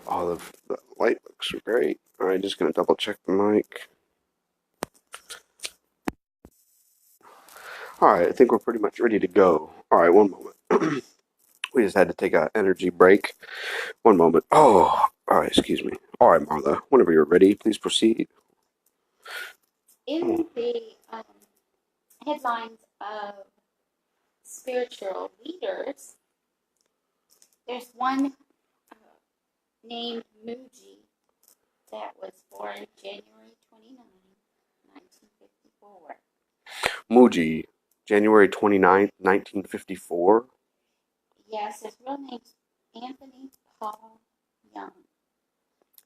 Oh, the light looks great. All right, just gonna double check the mic. All right, I think we're pretty much ready to go. All right, one moment. We just had to take an energy break. One moment. Oh, all right, excuse me. All right, Marla, whenever you're ready, please proceed. In the headlines of spiritual leaders, there's one named Mooji that was born January 29, 1954. Mooji, January 29th, 1954. Yes, his real name's Anthony Paul Young.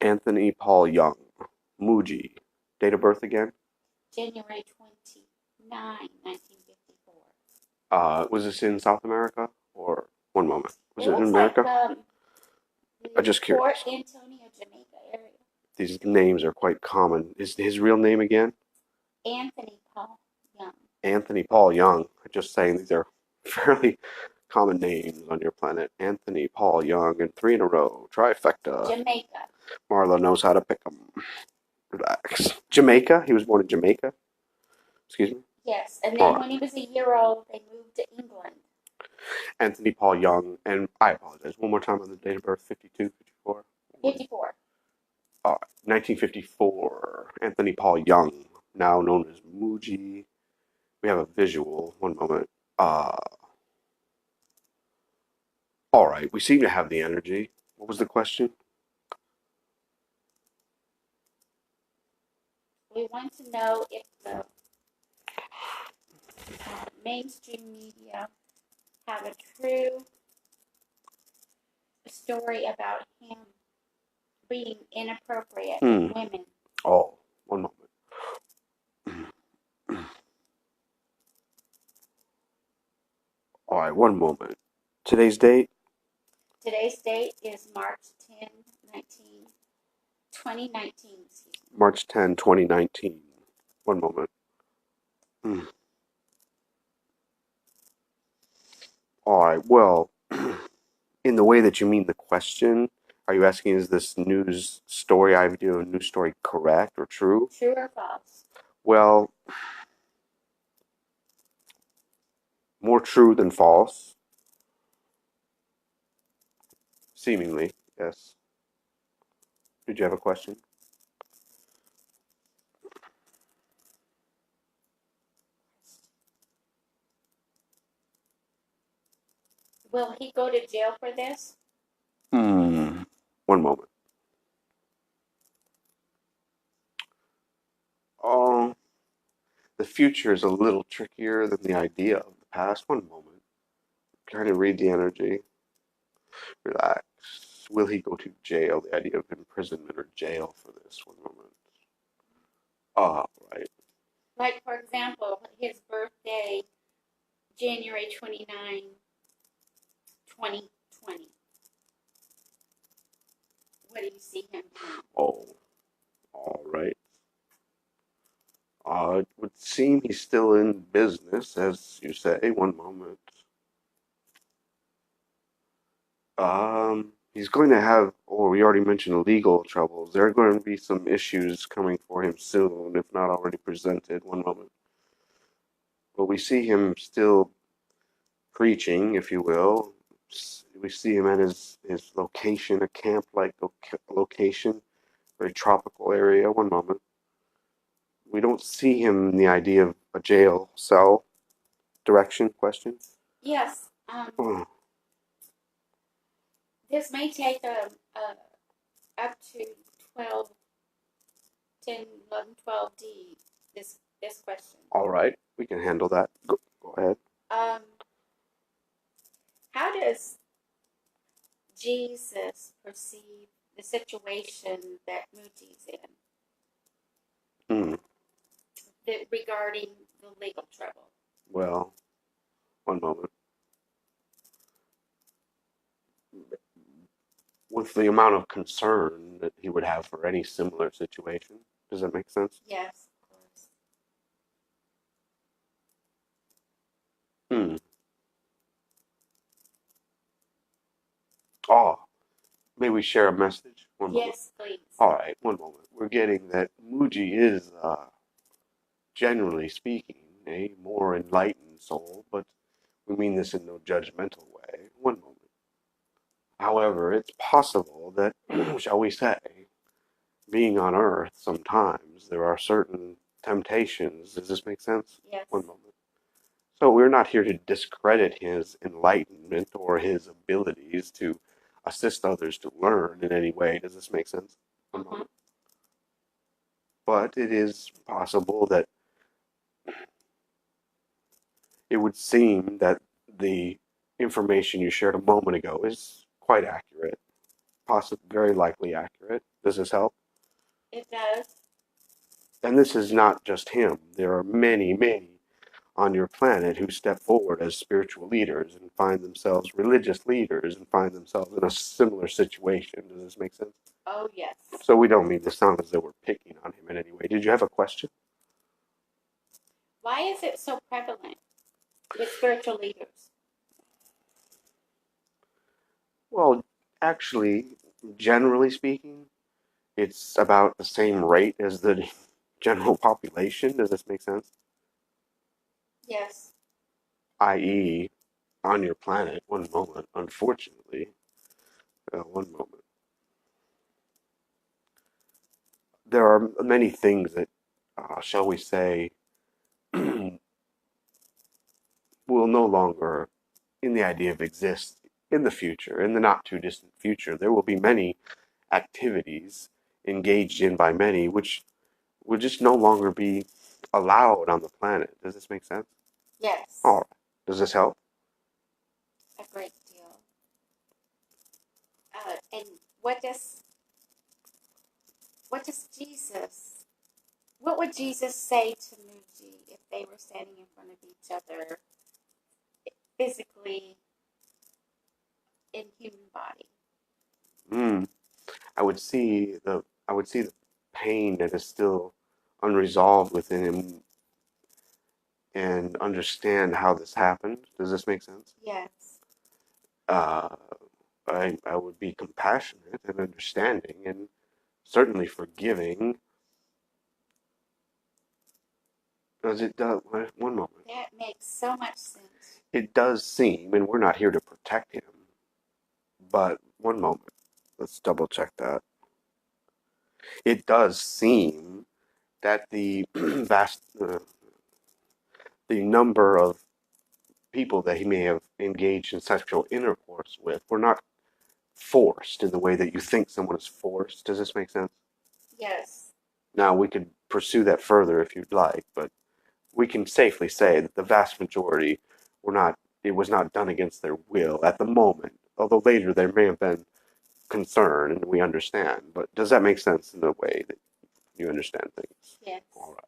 Anthony Paul Young. Mooji. Date of birth again? January 29, 1954. Was this in South America? Or, one moment. Was It it in looks like America? I'm the just Port curious. Antonio, Jamaica area. These names are quite common. Is his real name again? Anthony Paul Young. Anthony Paul Young. I'm just saying these are fairly common names on your planet. Anthony Paul Young, and three in a row. Trifecta. Jamaica. Marla knows how to pick them. Relax. Jamaica? He was born in Jamaica? Excuse me? Yes, and All then right. when he was a year old, they moved to England. Anthony Paul Young, and I apologize. One more time on the date of birth 52, 54? 54. 1954. Anthony Paul Young, now known as Mooji. We have a visual. One moment. All right. We seem to have the energy. What was the question? We want to know if the mainstream media have a true story about him being inappropriate with Hmm. women. Oh, one moment. All right, one moment. Today's date? Today's date is March 10, 2019. March 10, 2019. One moment. Hmm. All right, well, in the way that you mean the question, are you asking is this news story I do a news story correct or true? True or false? Well, more true than false, seemingly, yes. Did you have a question? Will he go to jail for this? Hmm. One moment. Oh, the future is a little trickier than the idea of the past. One moment. Trying to read the energy. Relax. Will he go to jail? The idea of imprisonment or jail for this. One moment. Ah, right. Like, for example, his birthday, January 29, 2020. What do you see him doing? Oh, all right. It would seem he's still in business, as you say. One moment. He's going to have, or we already mentioned legal troubles. There are going to be some issues coming for him soon, if not already presented. One moment. But we see him still preaching, if you will. We see him at his location, a camp-like location, very tropical area. One moment. We don't see him in the idea of a jail cell direction question. Yes, Oh, this may take up to 12, 10, 11, 12D, this question. all right, we can handle that. Go ahead. Um, how does Jesus perceive the situation that Moody's in Hmm. regarding the legal trouble? Well, one moment. With the amount of concern that he would have for any similar situation, does that make sense? Yes, of course. Hmm. Oh, May we share a message? One moment. Yes, please. All right, one moment. We're getting that Mooji is, generally speaking, a more enlightened soul, but we mean this in no judgmental way. One moment. However, it's possible that, shall we say, being on Earth, sometimes there are certain temptations. Does this make sense? Yes. One moment. So we're not here to discredit his enlightenment or his abilities to assist others to learn in any way. Does this make sense? One moment. But it is possible that it would seem that the information you shared a moment ago is quite accurate, possibly very likely accurate. Does this help? It does. And this is not just him. There are many, many on your planet who step forward as spiritual leaders and find themselves religious leaders and find themselves in a similar situation. Does this make sense? Oh, yes. So we don't mean to sound as though we're picking on him in any way. Did you have a question? Why is it so prevalent with spiritual leaders? Well, actually, generally speaking, it's about the same rate as the general population. Does this make sense? Yes. I.e., on your planet, one moment, unfortunately, one moment. There are many things that, shall we say, will no longer, in the idea of exist in the future, in the not too distant future. There will be many activities engaged in by many which will just no longer be allowed on the planet. Does this make sense? Yes. All right. Does this help? A great deal. And what does Jesus? What would Jesus say to Mooji if they were standing in front of each other, physically in human body? Hmm. I would see the pain that is still unresolved within him and understand how this happened. Does this make sense? Yes. Uh, I would be compassionate and understanding and certainly forgiving as it does. One moment. That makes so much sense. It does seem, and we're not here to protect him, but one moment. Let's double check that. It does seem that the the number of people that he may have engaged in sexual intercourse with were not forced in the way that you think someone is forced. Does this make sense? Yes. Now, we could pursue that further if you'd like, but we can safely say that the vast majority were not, it was not done against their will at the moment, although later there may have been concern and we understand. But does that make sense in the way that you understand things? Yes. All right.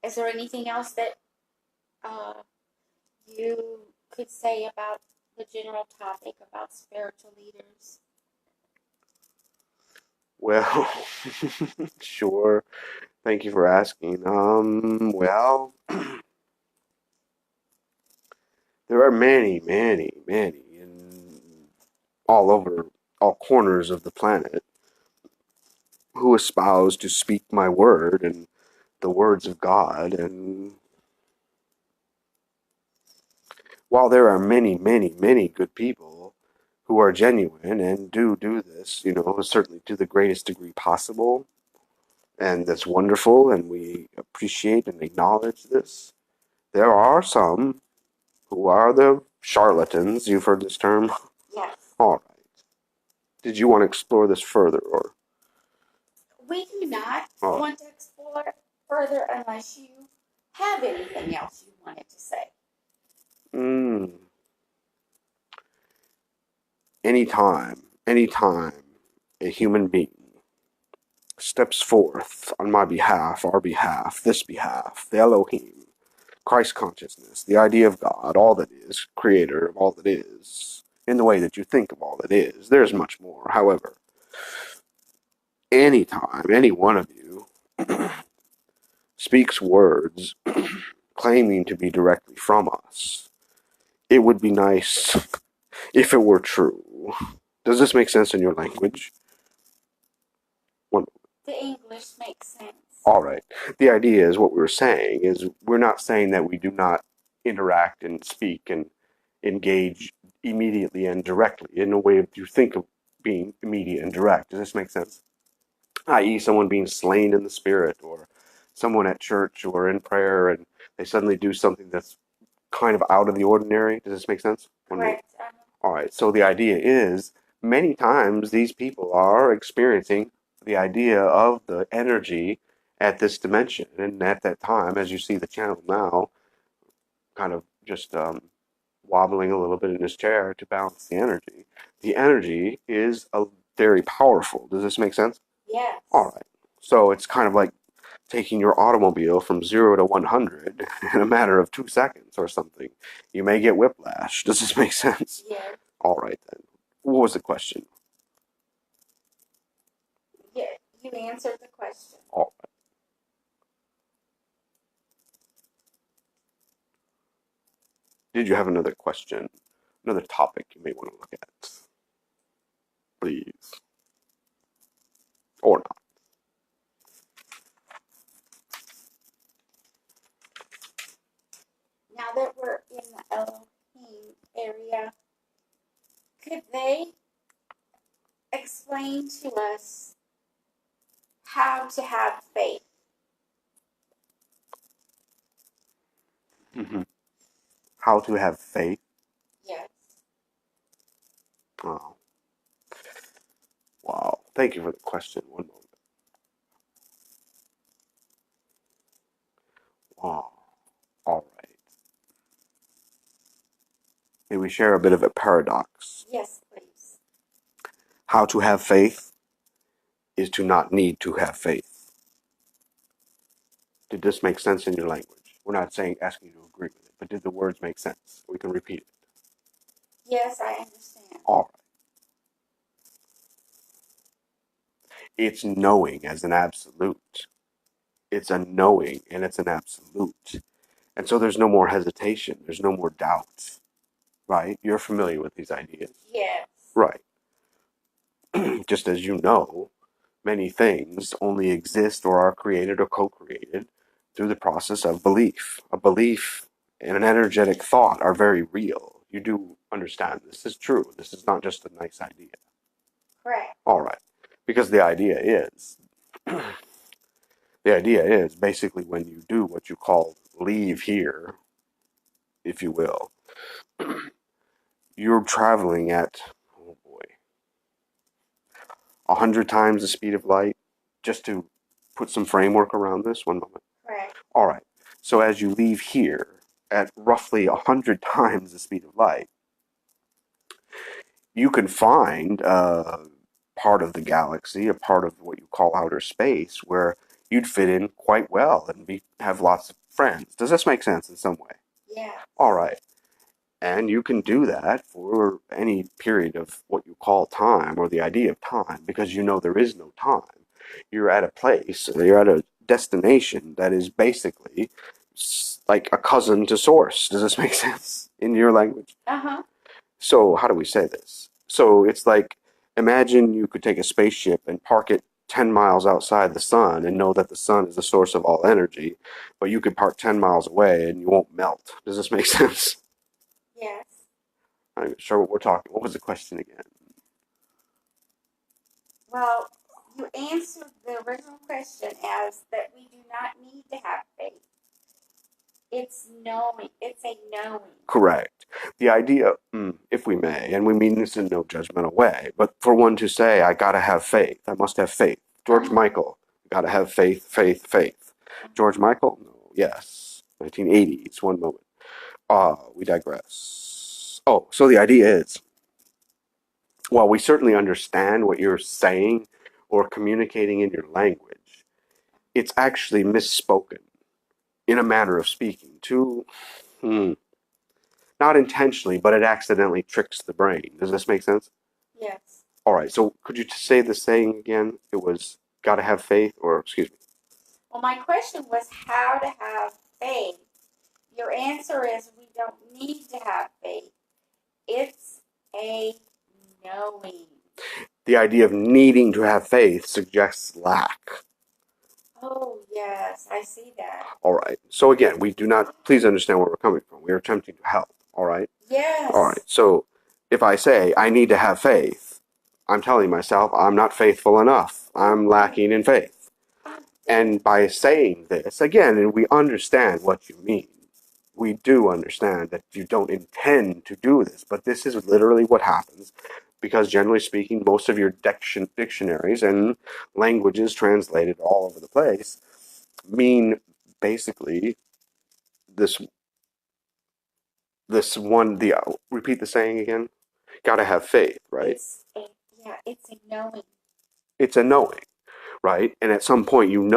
Is there anything else that you could say about the general topic about spiritual leaders? Well, sure. Thank you for asking. Well, there are many, many, many in all over all corners of the planet who espouse to speak my word and the words of God. And while there are many, many, many good people who are genuine and do this, certainly to the greatest degree possible, and that's wonderful, and we appreciate and acknowledge this, there are some who are the charlatans. You've heard this term? Yes. All right. Did you want to explore this further, or? We do not All right. want to explore further unless you have anything else you wanted to say. Anytime a human being steps forth on my behalf, our behalf, this behalf, the Elohim, Christ consciousness, the idea of God, all that is, creator of all that is, in the way that you think of all that is, there's much more. However, anytime any one of you speaks words claiming to be directly from us, it would be nice If it were true. Does this make sense in your language? One. The English makes sense. All right. The idea is what we were saying is we're not saying that we do not interact and speak and engage immediately and directly in a way you think of being immediate and direct. Does this make sense? I.e., someone being slain in the spirit, or someone at church or in prayer and they suddenly do something that's kind of out of the ordinary. Does this make sense? Correct. All right. So the idea is many times these people are experiencing the idea of the energy at this dimension. And at that time, as you see the channel now, kind of just wobbling a little bit in his chair to balance the energy is very powerful. Does this make sense? Yes. All right. So it's kind of like taking your automobile from 0 to 100 in a matter of 2 seconds or something. You may get whiplash. Does this make sense? Yes. All right then. What was the question? Yeah, you answered the question. All right. Did you have another question? Another topic you may want to look at? Please. Or not. Now that we're in the Elohim area, could they explain to us how to have faith? Mm-hmm. How to have faith? Yes. Oh. Wow. Thank you for the question. One moment. Wow. All right. May we share a bit of a paradox? Yes, please. How to have faith is to not need to have faith. Did this make sense in your language? We're not saying asking you to agree with it, but did the words make sense? We can repeat it. Yes, I understand. All right. It's knowing as an absolute. It's a knowing and it's an absolute. And so there's no more hesitation. There's no more doubt. Right? You're familiar with these ideas. Yes. Right. Just as you know, many things only exist or are created or co-created through the process of belief. A belief and an energetic thought are very real. You do understand this is true. This is not just a nice idea. Correct. All right. Because the idea is basically when you do what you call leave here, if you will, you're traveling at, oh boy, 100 times the speed of light. Just to put some framework around this, one moment. Correct. All right. So as you leave here at roughly 100 times the speed of light, you can find part of the galaxy, a part of what you call outer space, where you'd fit in quite well and have lots of friends. Does this make sense in some way? Yeah. All right. And you can do that for any period of what you call time or the idea of time because you know there is no time. You're at a place, you're at a destination that is basically like a cousin to source. Does this make sense in your language? Uh-huh. So, how do we say this? So, it's like imagine you could take a spaceship and park it 10 miles outside the sun and know that the sun is the source of all energy, but you could park 10 miles away and you won't melt. Does this make sense? Yes. I'm not even sure what we're talking. What was the question again? Well, you answered the original question as that we do not need to have faith. It's knowing. It's a knowing. Correct. The idea, if we may, and we mean this in no judgmental way, but for one to say, I gotta have faith, I must have faith. George Michael, gotta have faith, faith, faith. George Michael? No, yes. 1980s, one moment. We digress. Oh, so the idea is, while we certainly understand what you're saying or communicating in your language, it's actually misspoken in a manner of speaking to, not intentionally, but it accidentally tricks the brain. Does this make sense? Yes. All right. So could you say the saying again? It was got to have faith, or excuse me. Well, my question was how to have faith. Your answer is we don't need to have faith. It's a knowing. The idea of needing to have faith suggests lack. Oh, yes, I see that. All right. So again, we do not, please understand where we're coming from. We are attempting to help. All right. Yes. All right. So if I say I need to have faith, I'm telling myself I'm not faithful enough. I'm lacking in faith. And by saying this, again, and we understand what you mean. We do understand that you don't intend to do this, but this is literally what happens because generally speaking, most of your dictionaries and languages translated all over the place mean basically this one repeat the saying again. Got to have faith, right? It's a knowing. It's a knowing, right? And at some point, I am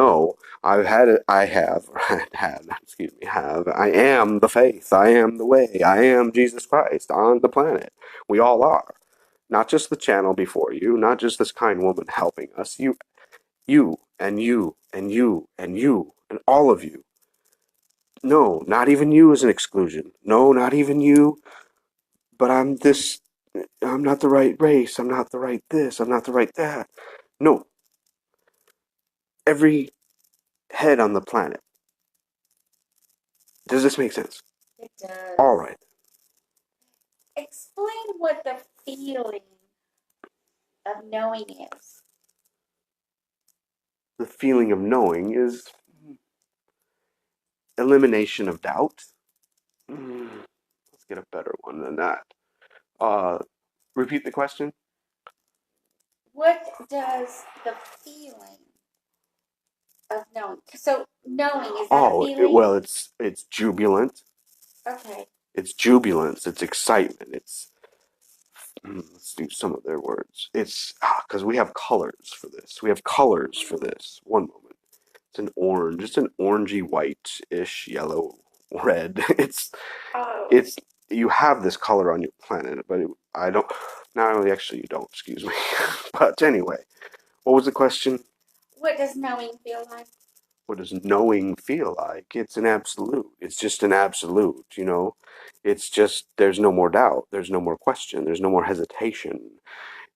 the faith, I am the way, I am Jesus Christ on the planet. We all are. Not just the channel before you, not just this kind woman helping us. You, and you, and you, and you, and all of you. No, not even you is an exclusion. No, not even you, but I'm not the right race, I'm not the right this, I'm not the right that. No. Every head on the planet. Does this make sense? It does. All right. Explain what the feeling of knowing is. The feeling of knowing is elimination of doubt. Let's get a better one than that. Repeat the question. What does the feeling of knowing? So knowing, is that a feeling? Well, it's jubilant. Okay. It's jubilance. It's excitement. Let's do some of their words. It's because we have colors for this. We have colors for this. One moment. It's an orange. It's an orangey white-ish yellow red. It's you have this color on your planet, but I don't. Not only actually you don't. Excuse me. But anyway, what was the question? What does knowing feel like? What does knowing feel like? It's an absolute. It's just an absolute. It's just there's no more doubt. There's no more question. There's no more hesitation.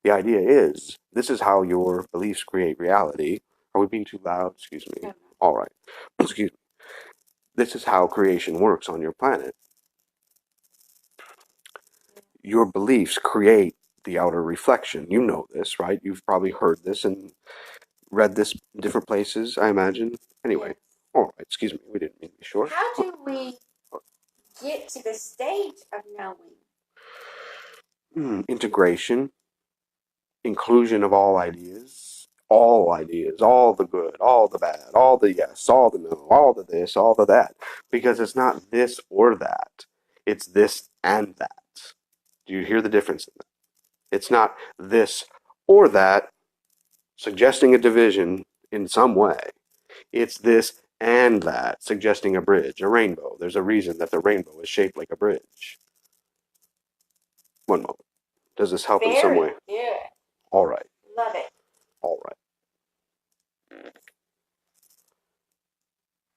The idea is this is how your beliefs create reality. Are we being too loud? Excuse me. No. All right. Excuse me. This is how creation works on your planet. Your beliefs create the outer reflection. You know this, right? You've probably heard this and read this in different places, I imagine. Anyway, all right, excuse me, we didn't mean to be short. How do we get to the stage of knowing? Integration, inclusion of all ideas, all the good, all the bad, all the yes, all the no, all the this, all the that. Because it's not this or that, it's this and that. Do you hear the difference in that? It's not this or that, suggesting a division in some way. It's this and that, suggesting a bridge, a rainbow. There's a reason that the rainbow is shaped like a bridge. One moment. Does this help in some way? Very good. All right. Love it. All right.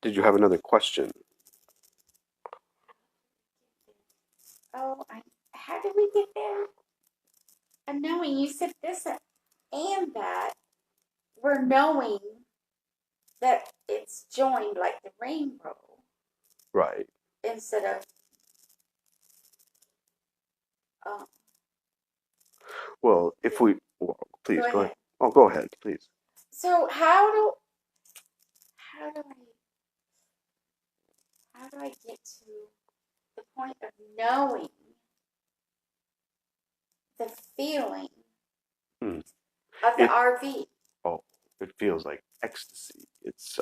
Did you have another question? How did we get there? And knowing, you said this and that. We're knowing that it's joined like the rainbow. Right. Instead of well, please go ahead. Oh, go ahead, please. So how do I get to the point of knowing the feeling of the RV? Oh, it feels like ecstasy. It's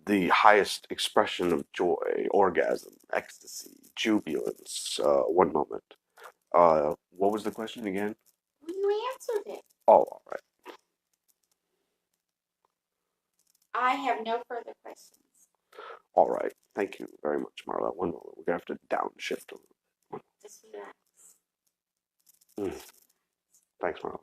the highest expression of joy, orgasm, ecstasy, jubilance. One moment. What was the question again? Well, you answered it. Oh, all right. I have no further questions. All right. Thank you very much, Marla. One moment. We're going to have to downshift a little bit. Just relax. Thanks, Marla.